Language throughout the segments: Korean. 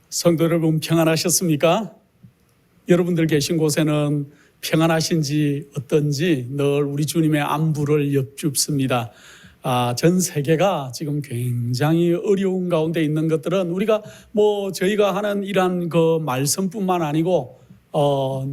성도 여러분 평안하셨습니까? 여러분들 계신 곳에는 평안하신지 어떤지 늘 우리 주님의 안부를 여쭙습니다. 전 세계가 지금 굉장히 어려운 가운데 있는 것들은 우리가 저희가 하는 이러한 그 말씀뿐만 아니고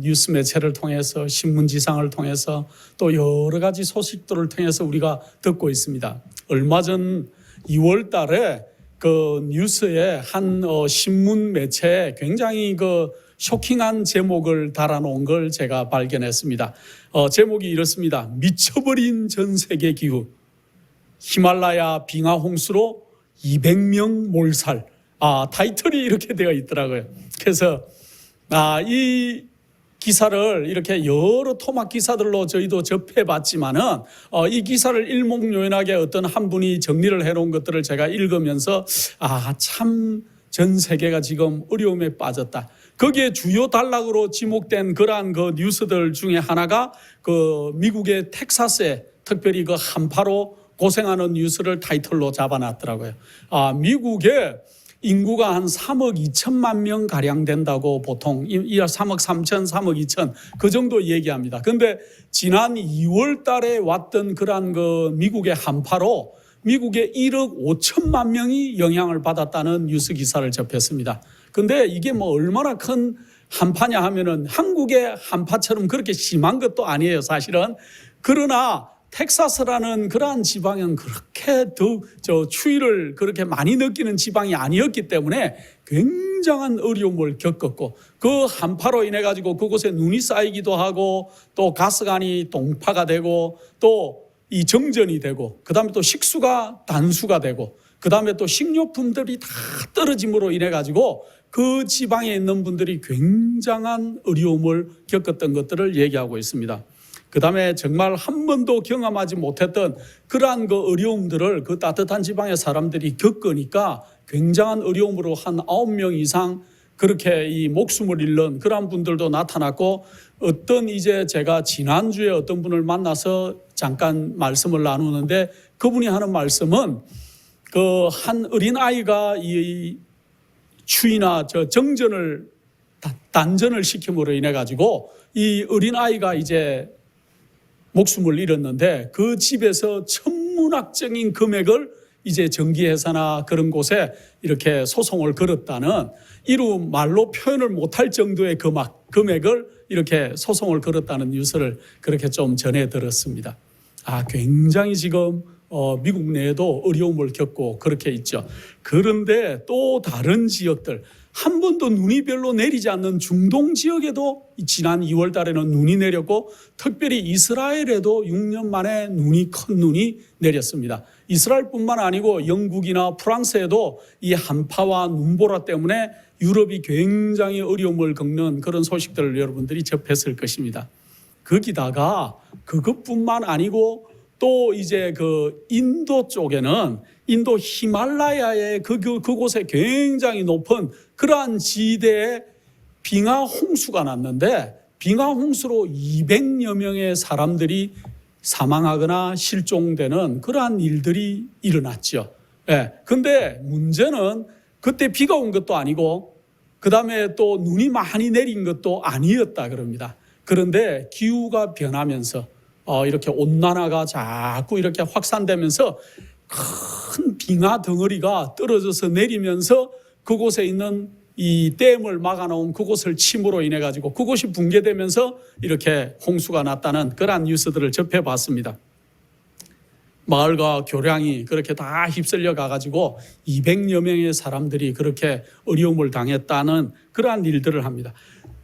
뉴스 매체를 통해서 신문지상을 통해서 또 여러 가지 소식들을 통해서 우리가 듣고 있습니다. 얼마 전 2월 달에 그 뉴스에 한 신문 매체에 굉장히 그 쇼킹한 제목을 달아놓은 걸 제가 발견했습니다. 제목이 이렇습니다. 미쳐버린 전 세계 기후. 히말라야 빙하 홍수로 200명 몰살. 타이틀이 이렇게 되어 있더라고요. 그래서 이 기사를 이렇게 여러 토막 기사들로 저희도 접해봤지만은 이 기사를 일목요연하게 어떤 한 분이 정리를 해놓은 것들을 제가 읽으면서 참 전 세계가 지금 어려움에 빠졌다. 거기에 주요 단락으로 지목된 그러한 그 뉴스들 중에 하나가 그 미국의 텍사스에 특별히 그 한파로 고생하는 뉴스를 타이틀로 잡아놨더라고요. 미국에 인구가 한 3억 2천만 명 가량 된다고 보통 3억 3천, 3억 2천 그 정도 얘기합니다. 그런데 지난 2월 달에 왔던 그러한 그 미국의 한파로 미국의 1억 5천만 명이 영향을 받았다는 뉴스 기사를 접했습니다. 그런데 이게 얼마나 큰 한파냐 하면은 한국의 한파처럼 그렇게 심한 것도 아니에요, 사실은. 그러나 텍사스라는 그러한 지방은 그렇게 추위를 그렇게 많이 느끼는 지방이 아니었기 때문에 굉장한 어려움을 겪었고 그 한파로 인해 가지고 그곳에 눈이 쌓이기도 하고 또 가스관이 동파가 되고 또 이 정전이 되고 그다음에 또 식수가 단수가 되고 그다음에 또 식료품들이 다 떨어짐으로 인해 가지고 그 지방에 있는 분들이 굉장한 어려움을 겪었던 것들을 얘기하고 있습니다. 그 다음에 정말 한 번도 경험하지 못했던 그러한 그 어려움들을 그 따뜻한 지방의 사람들이 겪으니까 굉장한 어려움으로 한 9명 이상 그렇게 이 목숨을 잃는 그러한 분들도 나타났고 어떤 이제 제가 지난주에 어떤 분을 만나서 잠깐 말씀을 나누는데 그분이 하는 말씀은 그 한 어린아이가 이 추위나 정전을 단전을 시킴으로 인해 가지고 이 어린아이가 이제 목숨을 잃었는데 그 집에서 천문학적인 금액을 이제 전기회사나 그런 곳에 이렇게 소송을 걸었다는 이루 말로 표현을 못할 정도의 금액을 이렇게 소송을 걸었다는 뉴스를 그렇게 좀 전해 들었습니다. 굉장히 지금 미국 내에도 어려움을 겪고 그렇게 있죠. 그런데 또 다른 지역들 한 번도 눈이 별로 내리지 않는 중동 지역에도 지난 2월 달에는 눈이 내렸고 특별히 이스라엘에도 6년 만에 큰 눈이 내렸습니다. 이스라엘뿐만 아니고 영국이나 프랑스에도 이 한파와 눈보라 때문에 유럽이 굉장히 어려움을 겪는 그런 소식들을 여러분들이 접했을 것입니다. 거기다가 그것뿐만 아니고 또 이제 그 인도 쪽에는 인도 히말라야의 그곳에 굉장히 높은 그러한 지대에 빙하 홍수가 났는데 빙하 홍수로 200여 명의 사람들이 사망하거나 실종되는 그러한 일들이 일어났죠. 근데 문제는 그때 비가 온 것도 아니고 그다음에 또 눈이 많이 내린 것도 아니었다 그럽니다. 그런데 기후가 변하면서 이렇게 온난화가 자꾸 이렇게 확산되면서 큰 빙하 덩어리가 떨어져서 내리면서 그곳에 있는 이 댐을 막아놓은 그곳을 침으로 인해 가지고 그곳이 붕괴되면서 이렇게 홍수가 났다는 그러한 뉴스들을 접해봤습니다. 마을과 교량이 그렇게 다 휩쓸려 가가지고 200여 명의 사람들이 그렇게 어려움을 당했다는 그러한 일들을 합니다.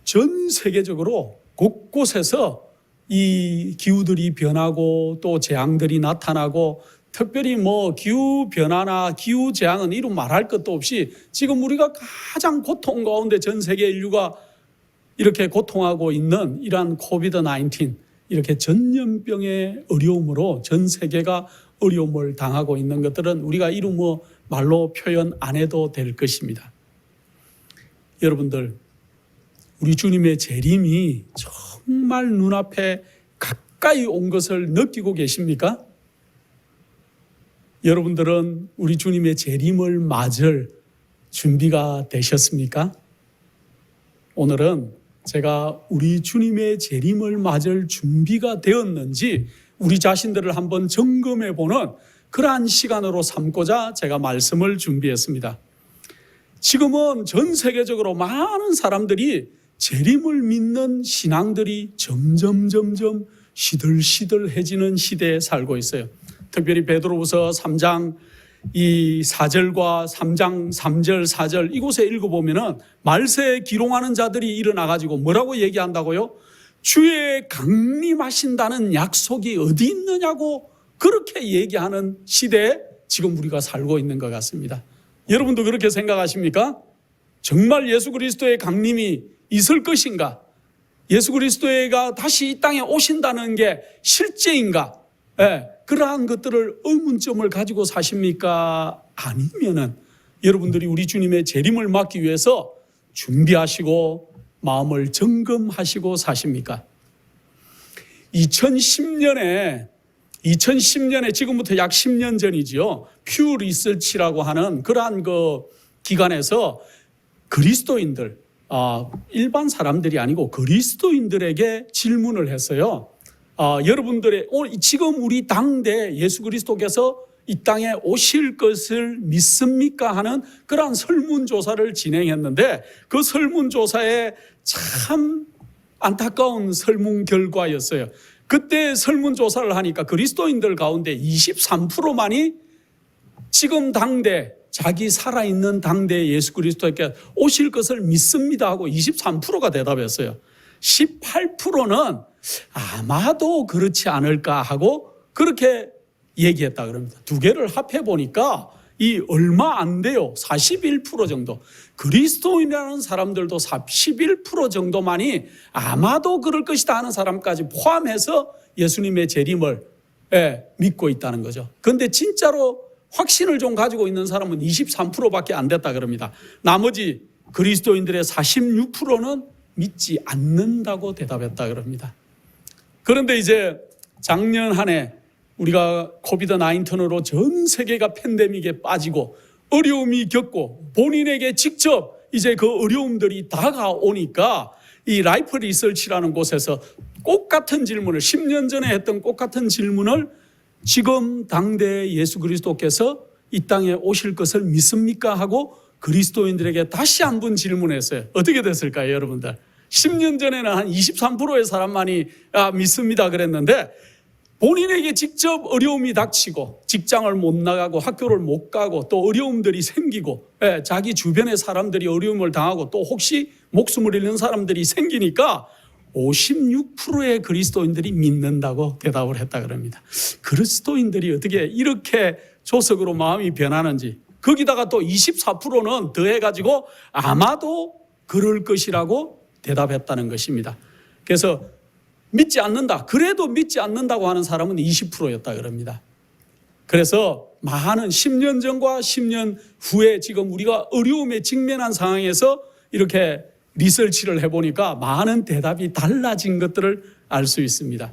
전 세계적으로 곳곳에서 이 기후들이 변하고 또 재앙들이 나타나고 특별히 기후 변화나 기후 재앙은 이루 말할 것도 없이 지금 우리가 가장 고통 가운데 전 세계 인류가 이렇게 고통하고 있는 이러한 코비드-19 이렇게 전염병의 어려움으로 전 세계가 어려움을 당하고 있는 것들은 우리가 이루 말로 표현 안 해도 될 것입니다. 여러분들 우리 주님의 재림이 정말 눈앞에 가까이 온 것을 느끼고 계십니까? 여러분들은 우리 주님의 재림을 맞을 준비가 되셨습니까? 오늘은 제가 우리 주님의 재림을 맞을 준비가 되었는지 우리 자신들을 한번 점검해 보는 그러한 시간으로 삼고자 제가 말씀을 준비했습니다. 지금은 전 세계적으로 많은 사람들이 재림을 믿는 신앙들이 점점 시들시들해지는 시대에 살고 있어요. 특별히 베드로후서 3장 이 4절과 3장 3절 4절 이곳에 읽어보면은 말세에 기롱하는 자들이 일어나가지고 뭐라고 얘기한다고요? 주의 강림하신다는 약속이 어디 있느냐고 그렇게 얘기하는 시대에 지금 우리가 살고 있는 것 같습니다. 여러분도 그렇게 생각하십니까? 정말 예수 그리스도의 강림이 있을 것인가? 예수 그리스도가 다시 이 땅에 오신다는 게 실제인가? 그러한 것들을 의문점을 가지고 사십니까? 아니면은 여러분들이 우리 주님의 재림을 맞기 위해서 준비하시고 마음을 점검하시고 사십니까? 2010년에 지금부터 약 10년 전이지요. 퓨 리서치라고 하는 그러한 그 기관에서 그리스도인들, 일반 사람들이 아니고 그리스도인들에게 질문을 했어요. 여러분들의 지금 우리 당대 예수 그리스도께서 이 땅에 오실 것을 믿습니까? 하는 그러한 설문조사를 진행했는데 그 설문조사에 참 안타까운 설문 결과였어요. 그때 설문조사를 하니까 그리스도인들 가운데 23%만이 지금 당대 자기 살아있는 당대 예수 그리스도께 오실 것을 믿습니다 하고 23%가 대답했어요. 18%는 아마도 그렇지 않을까 하고 그렇게 얘기했다 그럽니다. 두 개를 합해 보니까 이 얼마 안 돼요. 41% 정도. 그리스도인이라는 사람들도 11% 정도만이 아마도 그럴 것이다 하는 사람까지 포함해서 예수님의 재림을 믿고 있다는 거죠. 그런데 진짜로 확신을 좀 가지고 있는 사람은 23%밖에 안 됐다 그럽니다. 나머지 그리스도인들의 46%는 믿지 않는다고 대답했다 그럽니다. 그런데 이제 작년 한 해 우리가 코비드 19으로 전 세계가 팬데믹에 빠지고 어려움이 겪고 본인에게 직접 이제 그 어려움들이 다가오니까 이 라이프 리서치라는 곳에서 똑같은 질문을 10년 전에 했던 똑같은 질문을 지금 당대 예수 그리스도께서 이 땅에 오실 것을 믿습니까? 하고 그리스도인들에게 다시 한 번 질문했어요. 어떻게 됐을까요, 여러분들? 10년 전에는 한 23%의 사람만이 믿습니다 그랬는데 본인에게 직접 어려움이 닥치고 직장을 못 나가고 학교를 못 가고 또 어려움들이 생기고 자기 주변의 사람들이 어려움을 당하고 또 혹시 목숨을 잃는 사람들이 생기니까 56%의 그리스도인들이 믿는다고 대답을 했다 그럽니다. 그리스도인들이 어떻게 이렇게 조석으로 마음이 변하는지 거기다가 또 24%는 더해가지고 아마도 그럴 것이라고 대답했다는 것입니다. 그래서 믿지 않는다. 그래도 믿지 않는다고 하는 사람은 20%였다 그럽니다. 그래서 많은 10년 전과 10년 후에 지금 우리가 어려움에 직면한 상황에서 이렇게 리서치를 해보니까 많은 대답이 달라진 것들을 알 수 있습니다.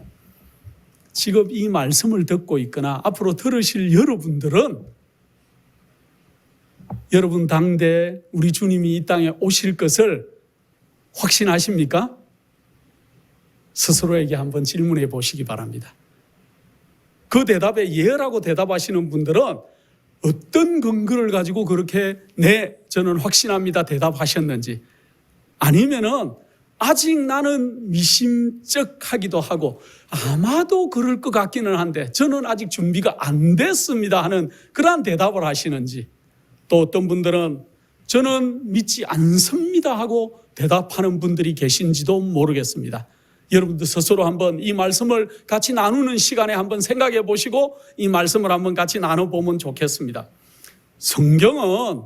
지금 이 말씀을 듣고 있거나 앞으로 들으실 여러분들은 여러분 당대 우리 주님이 이 땅에 오실 것을 확신하십니까? 스스로에게 한번 질문해 보시기 바랍니다. 그 대답에 예라고 대답하시는 분들은 어떤 근거를 가지고 그렇게 네, 저는 확신합니다 대답하셨는지 아니면은 아직 나는 미심쩍하기도 하고 아마도 그럴 것 같기는 한데 저는 아직 준비가 안 됐습니다 하는 그러한 대답을 하시는지 또 어떤 분들은 저는 믿지 않습니다 하고 대답하는 분들이 계신지도 모르겠습니다. 여러분들 스스로 한번 이 말씀을 같이 나누는 시간에 한번 생각해 보시고 이 말씀을 한번 같이 나눠보면 좋겠습니다. 성경은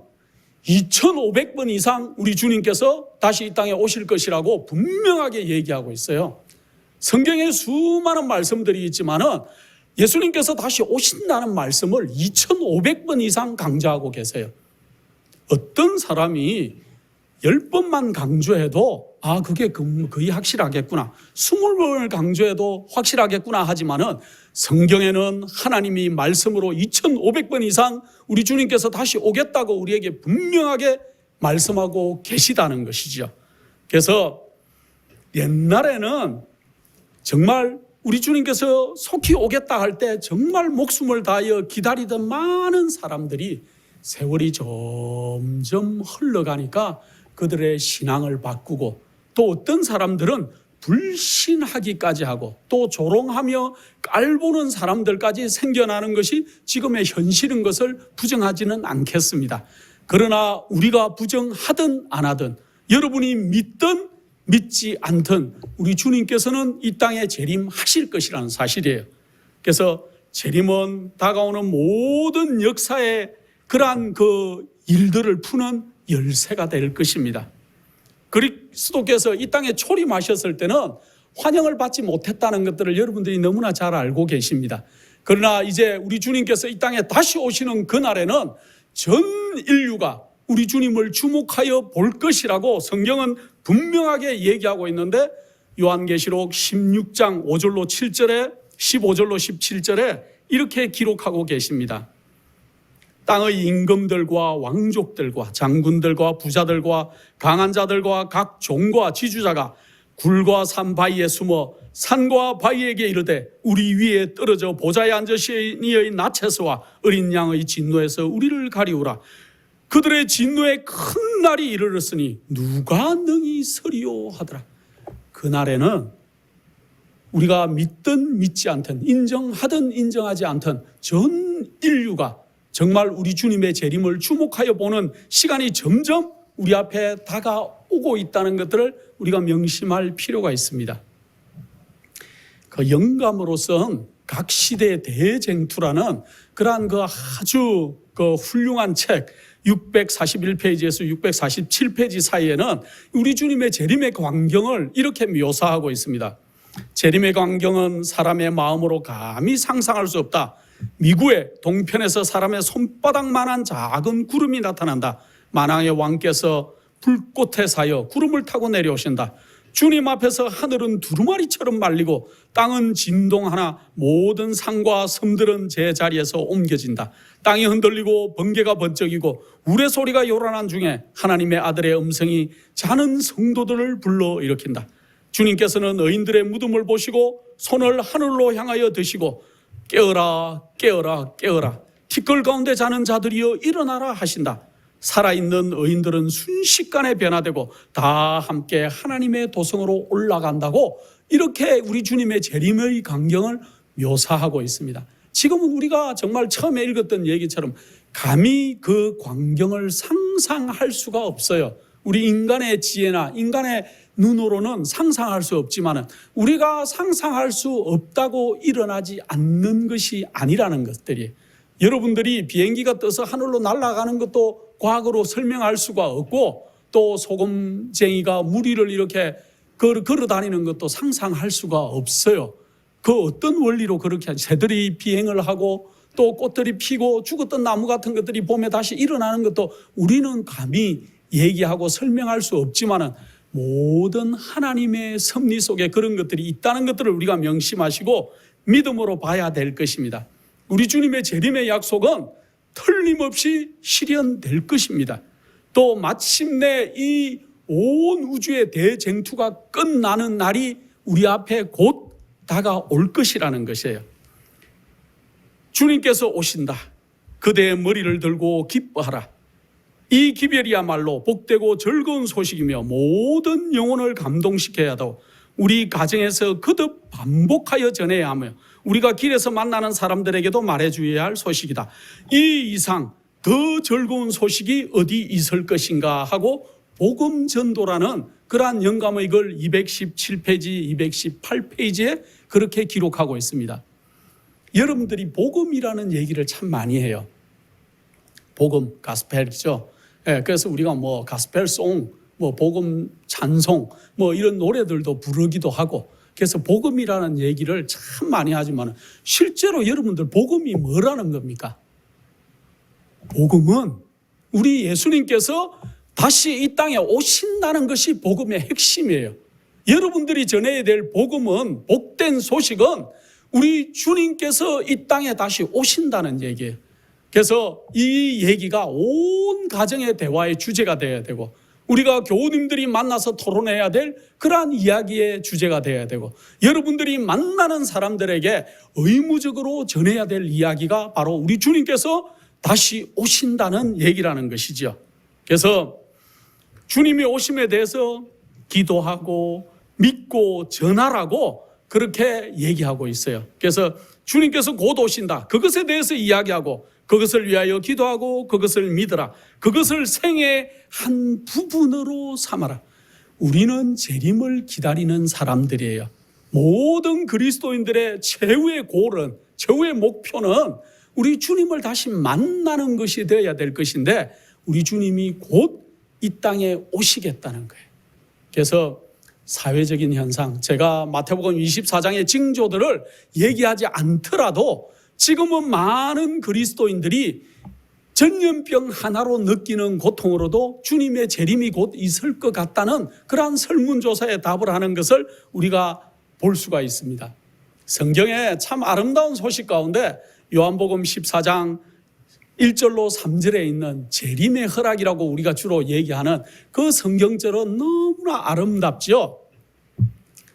2500번 이상 우리 주님께서 다시 이 땅에 오실 것이라고 분명하게 얘기하고 있어요. 성경에 수많은 말씀들이 있지만은 예수님께서 다시 오신다는 말씀을 2500번 이상 강조하고 계세요. 어떤 사람이 10번만 강조해도 그게 거의 확실하겠구나. 20번을 강조해도 확실하겠구나 하지만은 성경에는 하나님이 말씀으로 2500번 이상 우리 주님께서 다시 오겠다고 우리에게 분명하게 말씀하고 계시다는 것이죠. 그래서 옛날에는 정말 우리 주님께서 속히 오겠다 할 때 정말 목숨을 다하여 기다리던 많은 사람들이 세월이 점점 흘러가니까 그들의 신앙을 바꾸고, 또 어떤 사람들은 불신하기까지 하고 또 조롱하며 깔보는 사람들까지 생겨나는 것이 지금의 현실인 것을 부정하지는 않겠습니다. 그러나 우리가 부정하든 안 하든, 여러분이 믿든 믿지 않든 우리 주님께서는 이 땅에 재림하실 것이라는 사실이에요. 그래서 재림은 다가오는 모든 역사의 그러한 그 일들을 푸는 열쇠가 될 것입니다. 그리스도께서 이 땅에 초림하셨을 때는 환영을 받지 못했다는 것들을 여러분들이 너무나 잘 알고 계십니다. 그러나 이제 우리 주님께서 이 땅에 다시 오시는 그날에는 전 인류가 우리 주님을 주목하여 볼 것이라고 성경은 분명하게 얘기하고 있는데, 요한계시록 16장 5절로 7절에 15절로 17절에 이렇게 기록하고 계십니다. 땅의 임금들과 왕족들과 장군들과 부자들과 강한 자들과 각 종과 지주자가 굴과 산 바위에 숨어 산과 바위에게 이르되 우리 위에 떨어져 보좌에 앉으신 이의 나체서와 어린 양의 진노에서 우리를 가리우라. 그들의 진노의 큰 날이 이르렀으니 누가 능히 서리요 하더라. 그날에는 우리가 믿든 믿지 않든, 인정하든 인정하지 않든 전 인류가 정말 우리 주님의 재림을 주목하여 보는 시간이 점점 우리 앞에 다가오고 있다는 것들을 우리가 명심할 필요가 있습니다. 그 영감으로선 각 시대의 대쟁투라는 그러한 그 아주 그 훌륭한 책 641페이지에서 647페이지 사이에는 우리 주님의 재림의 광경을 이렇게 묘사하고 있습니다. 재림의 광경은 사람의 마음으로 감히 상상할 수 없다. 미구의 동편에서 사람의 손바닥만한 작은 구름이 나타난다. 만왕의 왕께서 불꽃에 사여 구름을 타고 내려오신다. 주님 앞에서 하늘은 두루마리처럼 말리고 땅은 진동하나 모든 산과 섬들은 제자리에서 옮겨진다. 땅이 흔들리고 번개가 번쩍이고 우레소리가 요란한 중에 하나님의 아들의 음성이 자는 성도들을 불러 일으킨다. 주님께서는 의인들의 무덤을 보시고 손을 하늘로 향하여 드시고 깨어라 깨어라 깨어라 티끌 가운데 자는 자들이여 일어나라 하신다. 살아있는 의인들은 순식간에 변화되고 다 함께 하나님의 도성으로 올라간다고 이렇게 우리 주님의 재림의 광경을 묘사하고 있습니다. 지금은 우리가 정말 처음에 읽었던 얘기처럼 감히 그 광경을 상상할 수가 없어요. 우리 인간의 지혜나 인간의 눈으로는 상상할 수 없지만 우리가 상상할 수 없다고 일어나지 않는 것이 아니라는 것들이, 여러분들이 비행기가 떠서 하늘로 날아가는 것도 과학으로 설명할 수가 없고, 또 소금쟁이가 무리를 이렇게 걸어 다니는 것도 상상할 수가 없어요. 그 어떤 원리로 그렇게 새들이 비행을 하고 또 꽃들이 피고 죽었던 나무 같은 것들이 봄에 다시 일어나는 것도 우리는 감히 얘기하고 설명할 수 없지만은 모든 하나님의 섭리 속에 그런 것들이 있다는 것들을 우리가 명심하시고 믿음으로 봐야 될 것입니다. 우리 주님의 재림의 약속은 틀림없이 실현될 것입니다. 또 마침내 이 온 우주의 대쟁투가 끝나는 날이 우리 앞에 곧 다가올 것이라는 것이에요. 주님께서 오신다. 그대의 머리를 들고 기뻐하라. 이 기별이야말로 복되고 즐거운 소식이며 모든 영혼을 감동시켜야 하고 우리 가정에서 거듭 반복하여 전해야 하며 우리가 길에서 만나는 사람들에게도 말해주어야 할 소식이다. 이 이상 더 즐거운 소식이 어디 있을 것인가 하고 복음 전도라는 그러한 영감의 글 217페이지, 218페이지에 그렇게 기록하고 있습니다. 여러분들이 복음이라는 얘기를 참 많이 해요. 복음, 가스펠이죠. 그래서 우리가 뭐 가스펠송, 뭐 복음 찬송, 뭐 이런 노래들도 부르기도 하고, 그래서 복음이라는 얘기를 참 많이 하지만 실제로 여러분들 복음이 뭐라는 겁니까? 복음은 우리 예수님께서 다시 이 땅에 오신다는 것이 복음의 핵심이에요. 여러분들이 전해야 될 복음은, 복된 소식은 우리 주님께서 이 땅에 다시 오신다는 얘기예요. 그래서 이 얘기가 온 가정의 대화의 주제가 되어야 되고, 우리가 교우님들이 만나서 토론해야 될 그러한 이야기의 주제가 되어야 되고, 여러분들이 만나는 사람들에게 의무적으로 전해야 될 이야기가 바로 우리 주님께서 다시 오신다는 얘기라는 것이죠. 그래서 주님이 오심에 대해서 기도하고 믿고 전하라고 그렇게 얘기하고 있어요. 그래서 주님께서 곧 오신다, 그것에 대해서 이야기하고, 그것을 위하여 기도하고, 그것을 믿으라, 그것을 생애의 한 부분으로 삼아라. 우리는 재림을 기다리는 사람들이에요. 모든 그리스도인들의 최후의 골은, 최후의 목표는 우리 주님을 다시 만나는 것이 되어야 될 것인데, 우리 주님이 곧 이 땅에 오시겠다는 거예요. 그래서 사회적인 현상, 제가 마태복음 24장의 징조들을 얘기하지 않더라도 지금은 많은 그리스도인들이 전염병 하나로 느끼는 고통으로도 주님의 재림이 곧 있을 것 같다는 그러한 설문조사에 답을 하는 것을 우리가 볼 수가 있습니다. 성경에 참 아름다운 소식 가운데 요한복음 14장 1절로 3절에 있는 재림의 허락이라고 우리가 주로 얘기하는 그 성경절은 너무나 아름답죠.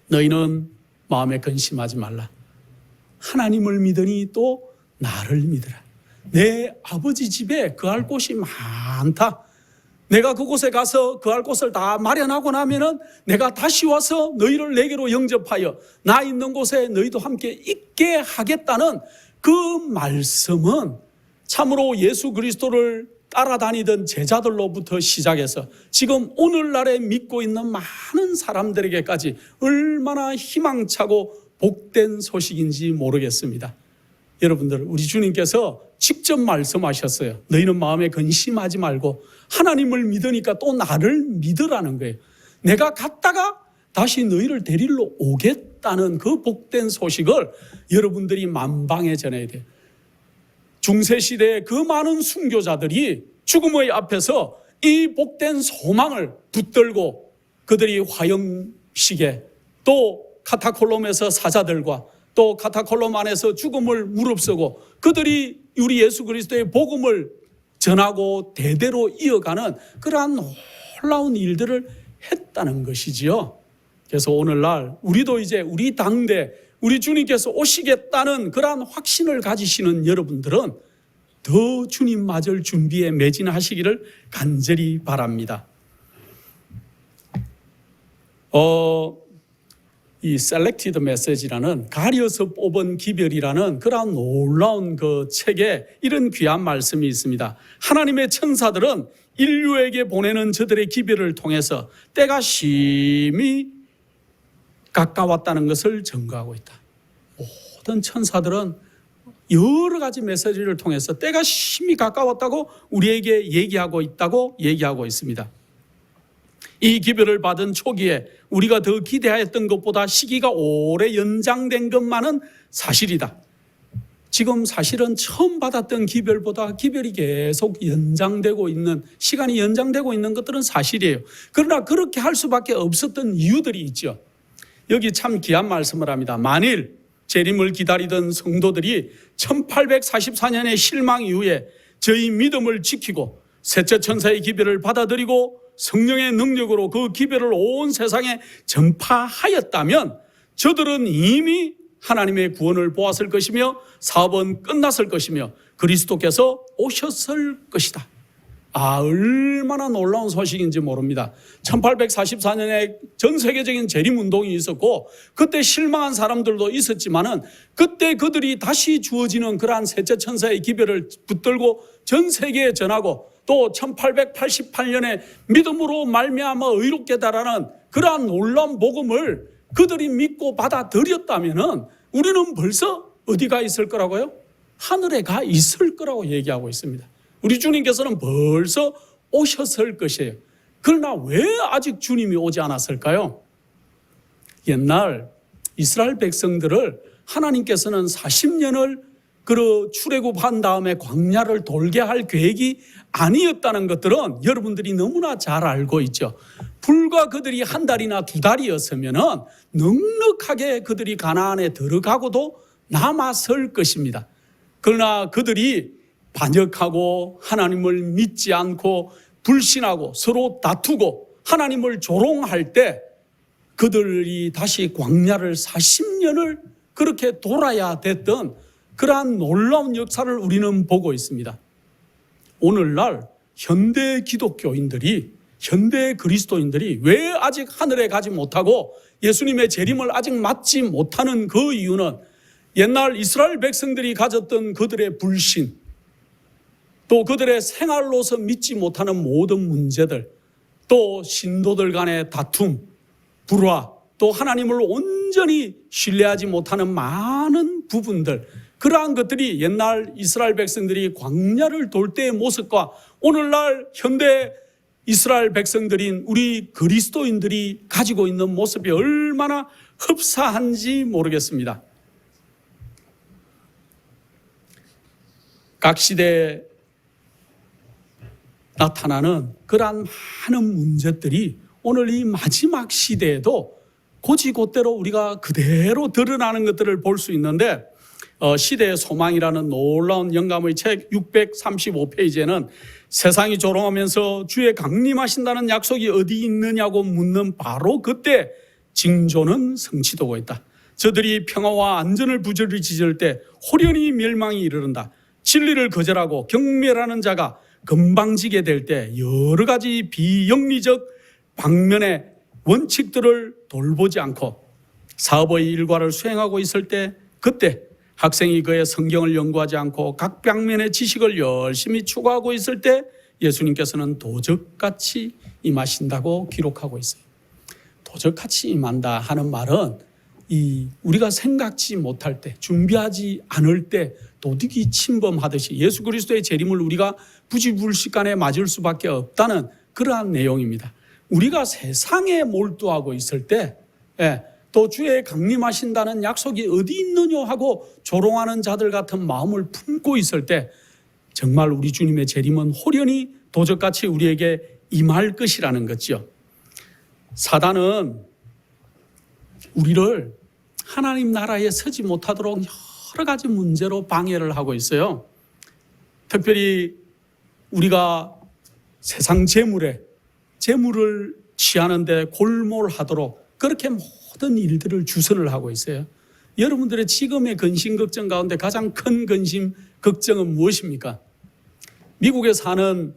너희는 마음에 근심하지 말라. 하나님을 믿으니 또 나를 믿으라. 내 아버지 집에 거할 곳이 많다. 내가 그곳에 가서 거할 곳을 다 마련하고 나면은 내가 다시 와서 너희를 내게로 영접하여 나 있는 곳에 너희도 함께 있게 하겠다는 그 말씀은 참으로 예수 그리스도를 따라다니던 제자들로부터 시작해서 지금 오늘날에 믿고 있는 많은 사람들에게까지 얼마나 희망차고 복된 소식인지 모르겠습니다. 여러분들, 우리 주님께서 직접 말씀하셨어요. 너희는 마음에 근심하지 말고 하나님을 믿으니까 또 나를 믿으라는 거예요. 내가 갔다가 다시 너희를 데리러 오겠다는 그 복된 소식을 여러분들이 만방에 전해야 돼요. 중세시대의 그 많은 순교자들이 죽음의 앞에서 이 복된 소망을 붙들고 그들이 화형식에 또 카타콜롬에서 사자들과 또 카타콜롬 안에서 죽음을 무릅쓰고 그들이 우리 예수 그리스도의 복음을 전하고 대대로 이어가는 그러한 놀라운 일들을 했다는 것이지요. 그래서 오늘날 우리도 이제 우리 당대 우리 주님께서 오시겠다는 그러한 확신을 가지시는 여러분들은 더 주님 맞을 준비에 매진하시기를 간절히 바랍니다. 이 Selected Message라는 가려서 뽑은 기별이라는 그러한 놀라운 그 책에 이런 귀한 말씀이 있습니다. 하나님의 천사들은 인류에게 보내는 저들의 기별을 통해서 때가 심히 가까웠다는 것을 증거하고 있다. 모든 천사들은 여러 가지 메시지를 통해서 때가 심히 가까웠다고 우리에게 얘기하고 있다고 얘기하고 있습니다. 이 기별을 받은 초기에 우리가 더 기대하였던 것보다 시기가 오래 연장된 것만은 사실이다. 지금 사실은 처음 받았던 기별보다 기별이 계속 연장되고 있는, 시간이 연장되고 있는 것들은 사실이에요. 그러나 그렇게 할 수밖에 없었던 이유들이 있죠. 여기 참 귀한 말씀을 합니다. 만일 재림을 기다리던 성도들이 1844년의 실망 이후에 저희 믿음을 지키고 셋째 천사의 기별을 받아들이고 성령의 능력으로 그 기별을 온 세상에 전파하였다면 저들은 이미 하나님의 구원을 보았을 것이며 사업은 끝났을 것이며 그리스도께서 오셨을 것이다. 얼마나 놀라운 소식인지 모릅니다. 1844년에 전 세계적인 재림운동이 있었고 그때 실망한 사람들도 있었지만은 그때 그들이 다시 주어지는 그러한 셋째 천사의 기별을 붙들고 전 세계에 전하고 또 1888년에 믿음으로 말미암아 의롭게 달하는 그러한 놀라운 복음을 그들이 믿고 받아들였다면은 우리는 벌써 어디가 있을 거라고요? 하늘에 가 있을 거라고 얘기하고 있습니다. 우리 주님께서는 벌써 오셨을 것이에요. 그러나 왜 아직 주님이 오지 않았을까요? 옛날 이스라엘 백성들을 하나님께서는 40년을 출애굽한 다음에 광야를 돌게 할 계획이 아니었다는 것들은 여러분들이 너무나 잘 알고 있죠. 불과 그들이 한 달이나 두 달이었으면은 넉넉하게 그들이 가나안에 들어가고도 남았을 것입니다. 그러나 그들이 반역하고 하나님을 믿지 않고 불신하고 서로 다투고 하나님을 조롱할 때 그들이 다시 광야를 40년을 그렇게 돌아야 됐던 그러한 놀라운 역사를 우리는 보고 있습니다. 오늘날 현대 기독교인들이, 현대 그리스도인들이 왜 아직 하늘에 가지 못하고 예수님의 재림을 아직 맞지 못하는 그 이유는 옛날 이스라엘 백성들이 가졌던 그들의 불신, 또 그들의 생활로서 믿지 못하는 모든 문제들, 또 신도들 간의 다툼, 불화, 또 하나님을 온전히 신뢰하지 못하는 많은 부분들, 그러한 것들이 옛날 이스라엘 백성들이 광야를 돌 때의 모습과 오늘날 현대 이스라엘 백성들인 우리 그리스도인들이 가지고 있는 모습이 얼마나 흡사한지 모르겠습니다. 각 시대에 나타나는 그러한 많은 문제들이 오늘 이 마지막 시대에도 곧이곧대로 우리가 그대로 드러나는 것들을 볼 수 있는데, 시대의 소망이라는 놀라운 영감의 책 635페이지에는 세상이 조롱하면서 주의 강림하신다는 약속이 어디 있느냐고 묻는 바로 그때 징조는 성취되고 있다. 저들이 평화와 안전을 부지런히 때 호련히 멸망이 이르른다. 진리를 거절하고 경멸하는 자가 건방지게 될 때 여러 가지 비영리적 방면의 원칙들을 돌보지 않고 사업의 일과를 수행하고 있을 때, 그때 학생이 그의 성경을 연구하지 않고 각 방면의 지식을 열심히 추구하고 있을 때 예수님께서는 도적같이 임하신다고 기록하고 있어요. 도적같이 임한다 하는 말은 우리가 생각지 못할 때, 준비하지 않을 때 도둑이 침범하듯이 예수 그리스도의 재림을 우리가 부지불식간에 맞을 수밖에 없다는 그러한 내용입니다. 우리가 세상에 몰두하고 있을 때, 또 주의 강림하신다는 약속이 어디 있느냐 하고 조롱하는 자들 같은 마음을 품고 있을 때 정말 우리 주님의 재림은 호련히 도적같이 우리에게 임할 것이라는 거죠. 사단은 우리를 하나님 나라에 서지 못하도록 여러 가지 문제로 방해를 하고 있어요. 특별히 우리가 세상 재물을 취하는데 골몰하도록 그렇게 모든 일들을 주선을 하고 있어요. 여러분들의 지금의 근심 걱정 가운데 가장 큰 근심 걱정은 무엇입니까? 미국에 사는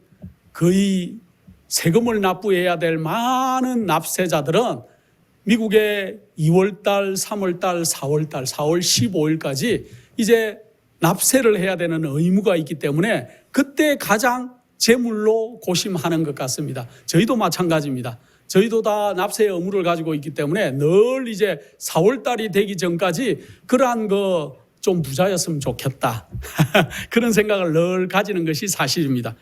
거의 세금을 납부해야 될 많은 납세자들은 미국의 2월달, 3월달, 4월달, 4월 15일까지 이제 납세를 해야 되는 의무가 있기 때문에 그때 가장 재물로 고심하는 것 같습니다. 저희도 마찬가지입니다. 저희도 다 납세의 의무를 가지고 있기 때문에 늘 이제 4월달이 되기 전까지 그러한 거 좀 부자였으면 좋겠다. 그런 생각을 늘 가지는 것이 사실입니다.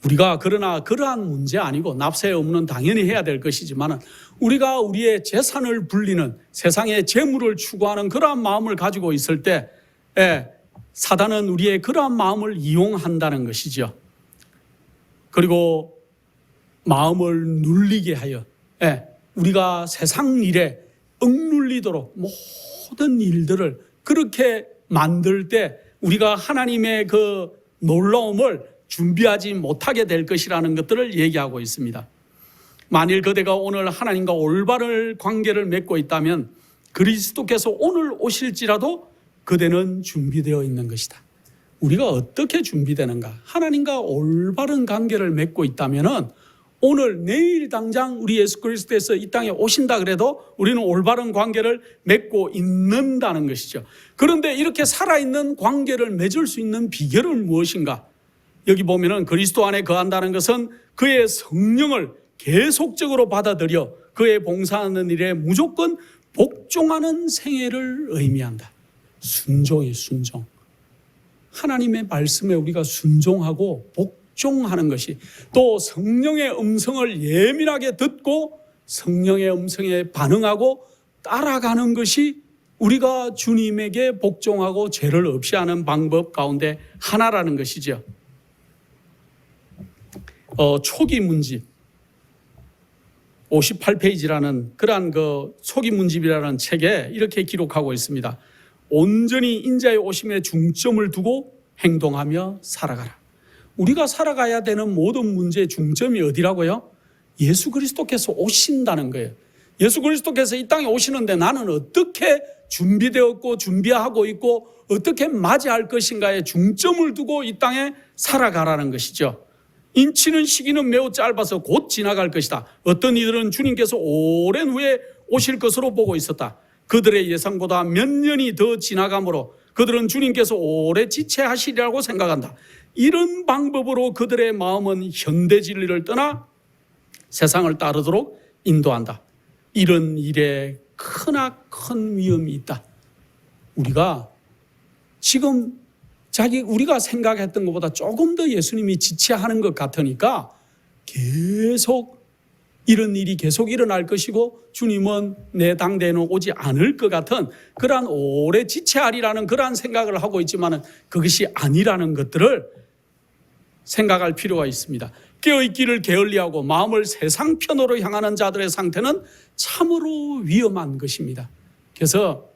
우리가 그러나 그러한 문제 아니고 납세의 의무는 당연히 해야 될 것이지만 우리가 우리의 재산을 불리는 세상의 재물을 추구하는 그러한 마음을 가지고 있을 때 사단은 우리의 그러한 마음을 이용한다는 것이죠. 그리고 마음을 눌리게 하여 우리가 세상 일에 억눌리도록 모든 일들을 그렇게 만들 때 우리가 하나님의 그 놀라움을 준비하지 못하게 될 것이라는 것들을 얘기하고 있습니다. 만일 그대가 오늘 하나님과 올바른 관계를 맺고 있다면 그리스도께서 오늘 오실지라도 그대는 준비되어 있는 것이다. 우리가 어떻게 준비되는가? 하나님과 올바른 관계를 맺고 있다면 오늘 내일 당장 우리 예수 그리스도께서 이 땅에 오신다 그래도 우리는 올바른 관계를 맺고 있는다는 것이죠. 그런데 이렇게 살아있는 관계를 맺을 수 있는 비결은 무엇인가? 여기 보면은 그리스도 안에 거한다는 것은 그의 성령을 계속적으로 받아들여 그의 봉사하는 일에 무조건 복종하는 생애를 의미한다. 순종이 순종. 하나님의 말씀에 우리가 순종하고 복종하는 것이, 또 성령의 음성을 예민하게 듣고 성령의 음성에 반응하고 따라가는 것이 우리가 주님에게 복종하고 죄를 없이 하는 방법 가운데 하나라는 것이죠. 초기 문집 58페이지라는 그러한 그 초기 문집이라는 책에 이렇게 기록하고 있습니다. 온전히 인자의 오심에 중점을 두고 행동하며 살아가라. 우리가 살아가야 되는 모든 문제의 중점이 어디라고요? 예수 그리스도께서 오신다는 거예요. 예수 그리스도께서 이 땅에 오시는데 나는 어떻게 준비되었고 준비하고 있고 어떻게 맞이할 것인가에 중점을 두고 이 땅에 살아가라는 것이죠. 인치는 시기는 매우 짧아서 곧 지나갈 것이다. 어떤 이들은 주님께서 오랜 후에 오실 것으로 보고 있었다. 그들의 예상보다 몇 년이 더 지나가므로 그들은 주님께서 오래 지체하시리라고 생각한다. 이런 방법으로 그들의 마음은 현대 진리를 떠나 세상을 따르도록 인도한다. 이런 일에 크나큰 위험이 있다. 우리가 지금 우리가 생각했던 것보다 조금 더 예수님이 지체하는 것 같으니까 계속 이런 일이 계속 일어날 것이고 주님은 내 당대에는 오지 않을 것 같은 그러한 오래 지체하리라는 그러한 생각을 하고 있지만 그것이 아니라는 것들을 생각할 필요가 있습니다. 깨어있기를 게을리하고 마음을 세상 편으로 향하는 자들의 상태는 참으로 위험한 것입니다. 그래서